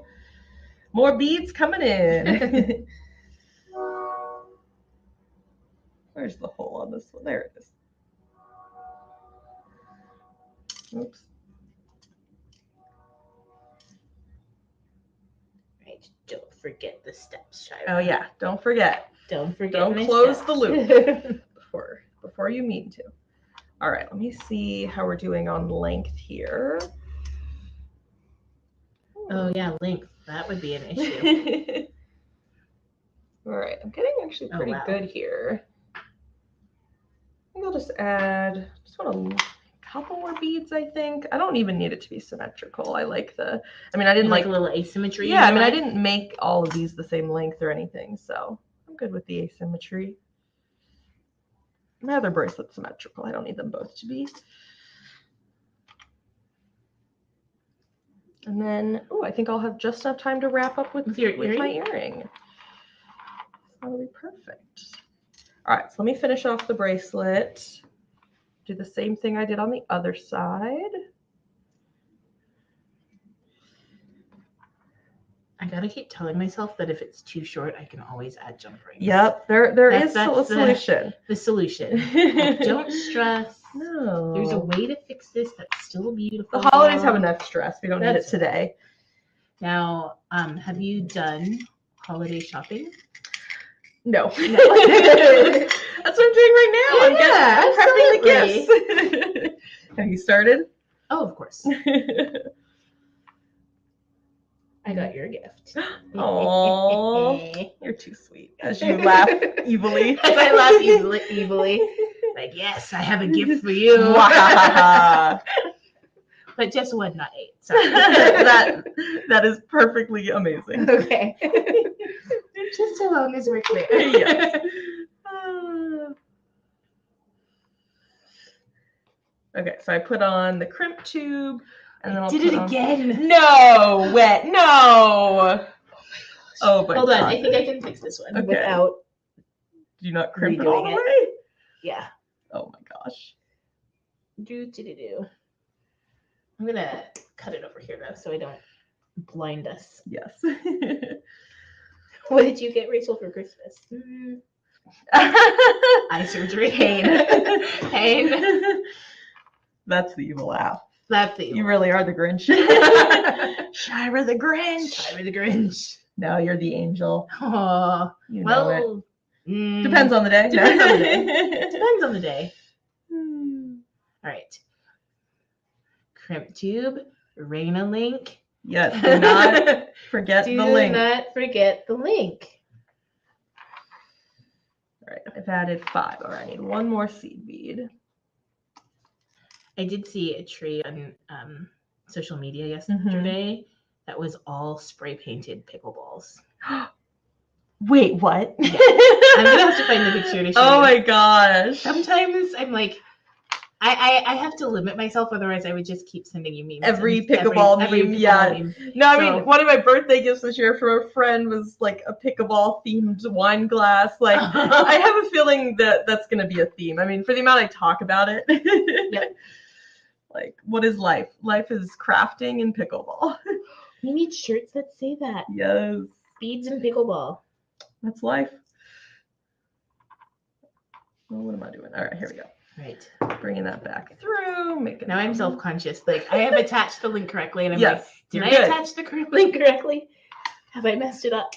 More beads coming in. Where's the hole on this one? There it is. Oops. Right. Don't forget the steps, Shyra. Oh yeah. Don't forget. Don't close the loop before you mean to. All right. Let me see how we're doing on length here. Oh yeah, length. That would be an issue. All right. I'm getting actually pretty good here. I think I'll just want a couple more beads, I think. I don't even need it to be symmetrical. I didn't like a little asymmetry. Yeah, I didn't make all of these the same length or anything, so I'm good with the asymmetry. My other bracelet's symmetrical. I don't need them both to be. And then, I think I'll have just enough time to wrap up with my earring. That'll be perfect. All right, so let me finish off the bracelet. Do the same thing I did on the other side. I gotta keep telling myself that if it's too short, I can always add jump rings. Yep, there is a solution. The solution. Don't stress. No. There's a way to fix this that's still beautiful. The holidays have enough stress. We don't need it today. Now, have you done holiday shopping? No. That's what I'm doing right now. I'm prepping the gifts. Have you started? Oh, of course. I got your gift. Oh, you're too sweet. As you laugh evilly. As I laugh evilly. Like, yes, I have a gift for you. But just one, not 8. Sorry. that is perfectly amazing. Okay. Just so long as we're clear. Yes. Okay, so I put on the crimp tube, and then I'll did put it on... again. No, wet, no. Oh my Hold God. on, I think I can fix this one without. Do you not crimp it all the redoing way? Yeah. Oh my gosh. Do. I'm gonna cut it over here though, so I don't blind us. Yes. What did you get, Rachel, for Christmas? Eye surgery. Pain. That's the evil laugh. That's the evil. You really are the Grinch. Shyra the Grinch. Shyra the Grinch. No, you're the angel. Oh, You know it. well. Depends on the day. Depends on the day. Depends on the day. All right. Crimp tube, Raina link. Yes, do not forget the link. Do not forget the link. All right, I've added 5. All right, I need one more seed bead. I did see a tree on social media yesterday that was all spray painted pickleballs. Wait, what? Yeah. I'm gonna have to find the picture to show Oh you. my gosh. Sometimes I'm like, I have to limit myself, otherwise I would just keep sending you memes. Every pickleball meme, yeah. Meme. No, I mean, one of my birthday gifts this year from a friend was like a pickleball themed wine glass. Like, I have a feeling that that's going to be a theme. I mean, for the amount I talk about it. Yep. Like, what is life? Life is crafting and pickleball. We need shirts that say that. Yes. Beads and pickleball. That's life. Well, what am I doing? All right, here we go. Right. Bringing that back through. Now I'm self-conscious. Like, I have attached the link correctly, and I'm yes, like, did I good. attach the link correctly? Have I messed it up?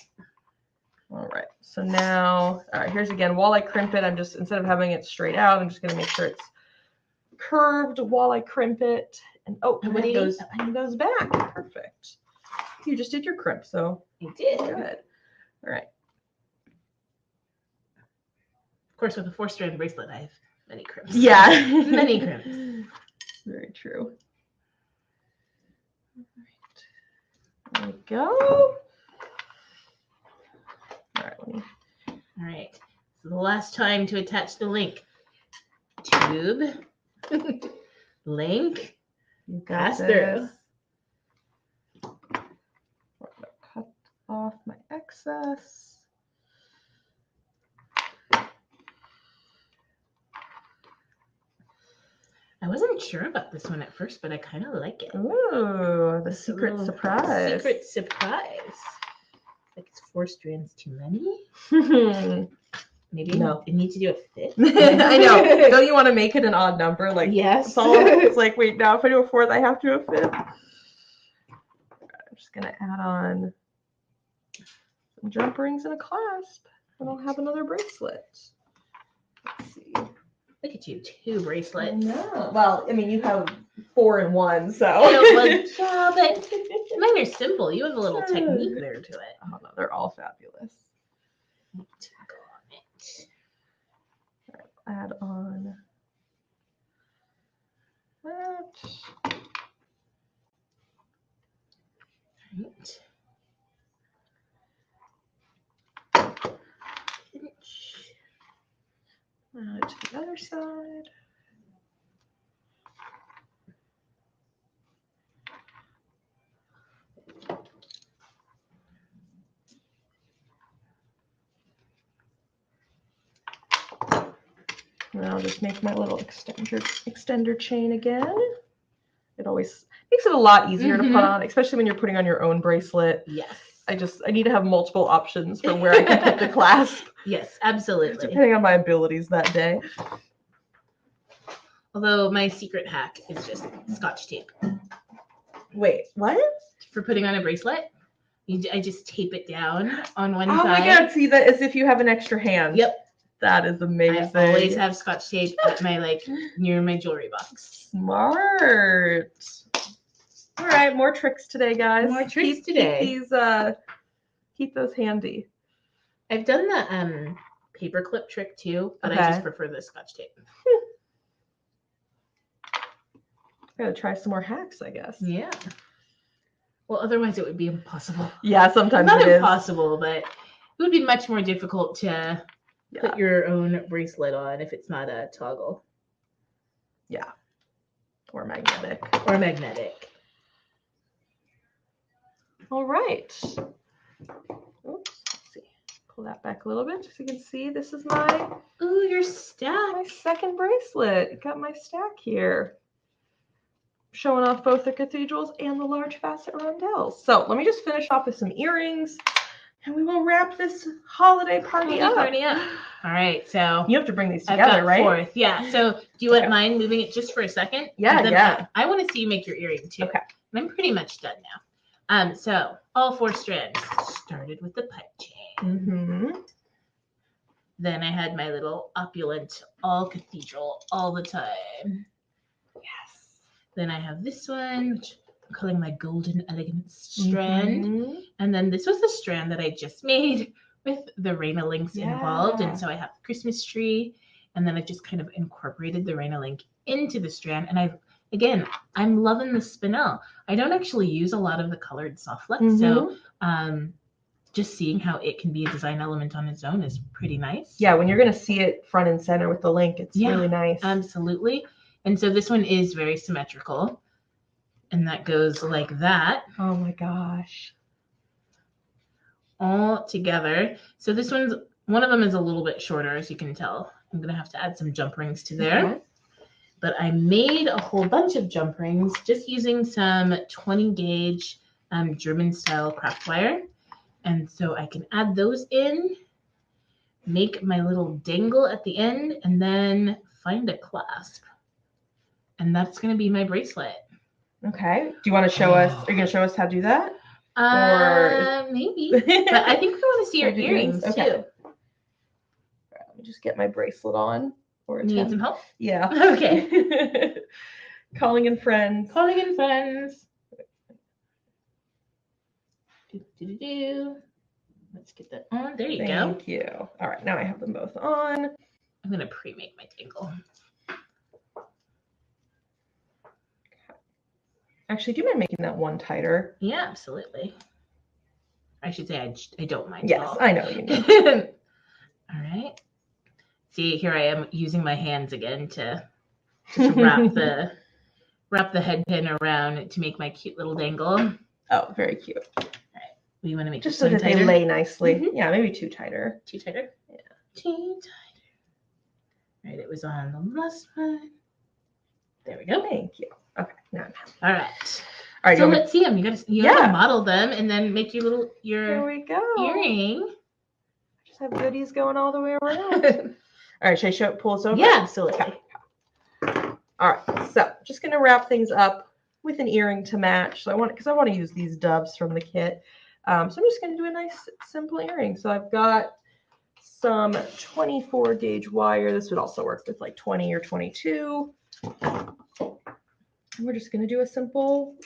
All right. So now, all right, here's again, while I crimp it, I'm just, instead of having it straight out, I'm just going to make sure it's curved while I crimp it. And oh, And what do you need? I need those back. Perfect. You just did your crimp, so I did. good. All right. Of course, with a 4-strand bracelet, I have many crimps. Yeah. Many crimps. Very true. All right. There we go. All right. All right. So the last time to attach the link. Tube. Link. You Pass got through. this. I'm gonna cut off my excess. I wasn't sure about this one at first, but I kind of like it. Ooh, the It's a secret little surprise. Secret surprise. Like it's 4 strands too many. Maybe No. it needs to do a fit. I know. Don't you want to make it an odd number? Like yes. It's like, wait, now if I do a 4th, I have to do a 5th. I'm just gonna add on some jump rings and a clasp, and I'll have another bracelet. Let's see. Look at you, 2 bracelets. No. Well, I mean, you have 4 in 1, so. Yeah, but mine are simple. You have a little technique there to it. Oh no, they're all fabulous. Add on that. Right. Add it to the other side. And I'll just make my little extender chain again. It always makes it a lot easier to put on, especially when you're putting on your own bracelet. Yes. I need to have multiple options for where I can put the clasp. Yes, absolutely. Depending on my abilities that day. Although my secret hack is just Scotch tape. Wait, what? For putting on a bracelet, I just tape it down on one side. Oh my god, see that as if you have an extra hand. Yep. That is amazing. I always have Scotch tape at my near my jewelry box. Smart. All right, more tricks today, guys. More tricks today. Keep these, keep those handy. I've done the paper clip trick too, but I just prefer the Scotch tape. Gotta try some more hacks, I guess. Yeah. Well, otherwise it would be impossible. Yeah, sometimes Not it is. impossible, but it would be much more difficult to put your own bracelet on if it's not a toggle. Yeah. Or magnetic. Or magnetic. All right. Oops. Let's see. Pull that back a little bit so you can see this is my your stack. My second bracelet. Got my stack here. Showing off both the cathedrals and the large facet rondelles. So let me just finish off with some earrings and we will wrap this holiday party up. All right, so you have to bring these together, right? Fourth. Yeah. So do you want mine moving it just for a second? Yeah. I want to see you make your earring too. Okay. And I'm pretty much done now. So all 4 strands. Started with the pipe chain. Mm-hmm. Then I had my little opulent all cathedral all the time. Yes. Then I have this one, which I'm calling my golden elegance strand. Mm-hmm. And then this was the strand that I just made with the Raina links involved. And so I have the Christmas tree. And then I just kind of incorporated the Raina link into the strand. And I'm loving the spinel. I don't actually use a lot of the colored soft flex. Mm-hmm. So just seeing how it can be a design element on its own is pretty nice. Yeah, when you're going to see it front and center with the link, it's really nice. Absolutely. And so this one is very symmetrical. And that goes like that. Oh my gosh. All together. So this one of them is a little bit shorter, as you can tell. I'm going to have to add some jump rings to there. Okay. But I made a whole bunch of jump rings just using some 20 gauge German style craft wire. And so I can add those in, make my little dangle at the end, and then find a clasp. And that's going to be my bracelet. Okay. Do you want to show us? Are you going to show us how to do that? Maybe. But I think we want to see your earrings too. Let me just get my bracelet on. Or you need some help? Yeah. Okay. Calling in friends. Calling in friends. Let's get that on. There you go. Thank you. All right. Now I have them both on. I'm going to pre-make my dangle. Actually, do you mind making that one tighter? Yeah, absolutely. I should say I don't mind. Yes, at all. I know you know. All right. See, here I am using my hands again to wrap the head pin around to make my cute little dangle. Oh, very cute. All right. You want to make just so that tighter? They lay nicely. Mm-hmm. Yeah, maybe too tighter. Too tighter? Yeah. Too tighter. All right, it was on the last one. There we go. Thank you. Okay, now. All right. So let's see them. You gotta model them and then make your Here we go. Earring. Just have goodies going all the way around. All right, should I pull this over? Yeah, absolutely. Okay. All right, so just gonna wrap things up with an earring to match. So I want to use these doves from the kit. So I'm just gonna do a nice simple earring. So I've got some 24 gauge wire. This would also work with like 20 or 22. And we're just going to do a simple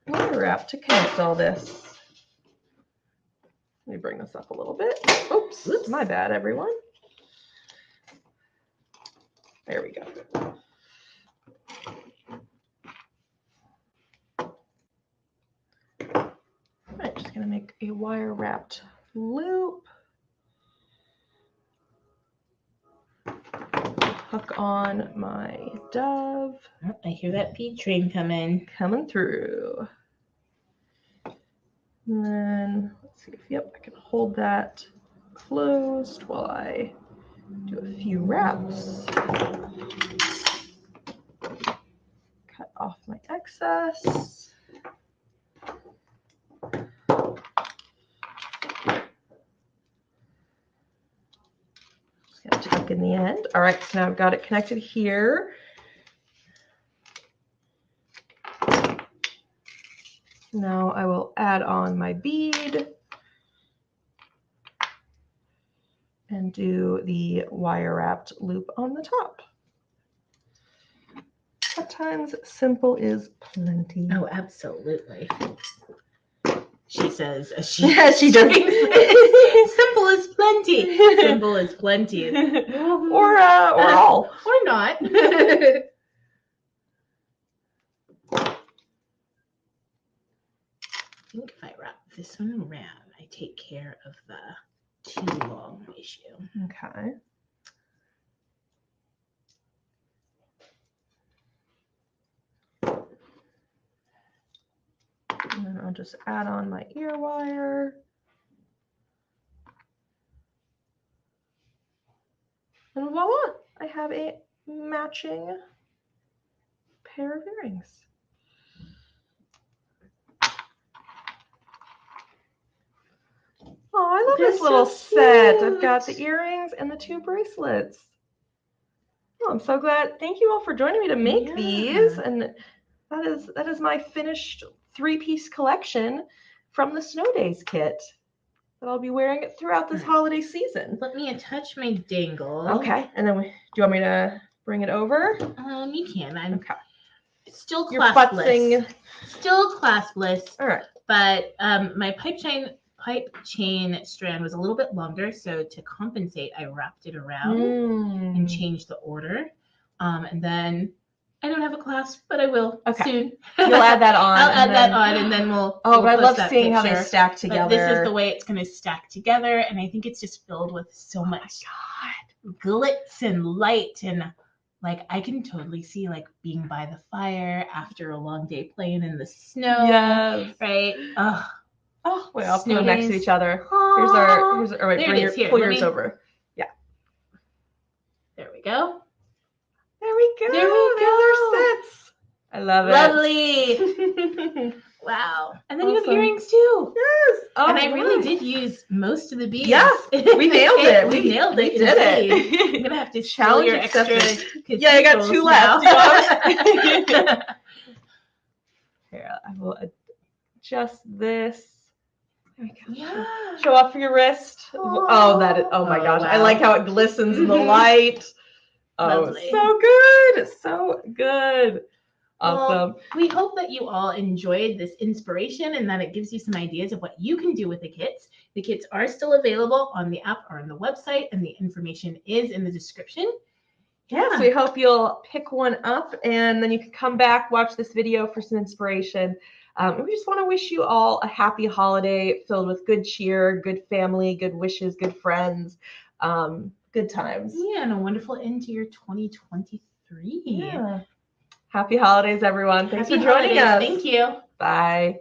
wire wrap to connect all this. Let me bring this up a little bit. Oops, my bad, everyone. There we go. All right, just going to make a wire wrapped loop. Hook on my dove. I hear that bead train coming through. And then let's see if I can hold that closed while I do a few wraps. Cut off my excess. Tuck in the end. All right, so now I've got it connected here. Now I will add on my bead and do the wire wrapped loop on the top. At times, simple is plenty. Oh, absolutely. She says, as she Yeah, she does. Simple is plenty. Simple is plenty. or all. Or not. I think if I wrap this one around, I take care of the too long issue. Okay. And then I'll just add on my ear wire. And voila, I have a matching pair of earrings. Oh, I love They're this little so set. I've got the cute. earrings and the 2 bracelets. Oh, I'm so glad. Thank you all for joining me to make these. And that is my finished 3-piece collection from the Snow Days kit that I'll be wearing it throughout this holiday season. Let me attach my dangle. Okay, and then do you want me to bring it over? You can. I'm Okay. still You're claspless. futzing. Still claspless. All right. But my pipe chain strand was a little bit longer, so to compensate, I wrapped it around and changed the order. And then I don't have a clasp, but I will soon. You'll add that on. I'll add that on, and then we'll. Oh, we'll but I love post seeing how they picture. stack together. But this is the way it's going to stack together, and I think it's just filled with so much glitz and light, and like I can totally see like being by the fire after a long day playing in the snow. Yes. Right. Oh, wait, I'll put Snow them next to days. each other. Here's our wait, pull yours over. Yeah. There we go. There we go. There we There's our sets. I love it. Lovely. Wow. And then you have Awesome. earrings too. Yes. Oh, and I really did use most of the beads. Yeah, we nailed it. We nailed it. We did it. I'm gonna have to Challenge your extra. Yeah, I got 2 left. Now. Here, I will adjust this. There we go. Yeah. Show off for your wrist. Oh, that is. Oh my gosh, I like how it glistens in the light. Oh, Lovely. so good. So good. Awesome. Well, we hope that you all enjoyed this inspiration and that it gives you some ideas of what you can do with the kits. The kits are still available on the app or on the website, and the information is in the description. Yes, we hope you'll pick one up, and then you can come back, watch this video for some inspiration. We just want to wish you all a happy holiday filled with good cheer, good family, good wishes, good friends, good times. Yeah, and a wonderful end to your 2023. Yeah. Happy holidays, everyone. Thanks for joining us. Thank you. Bye.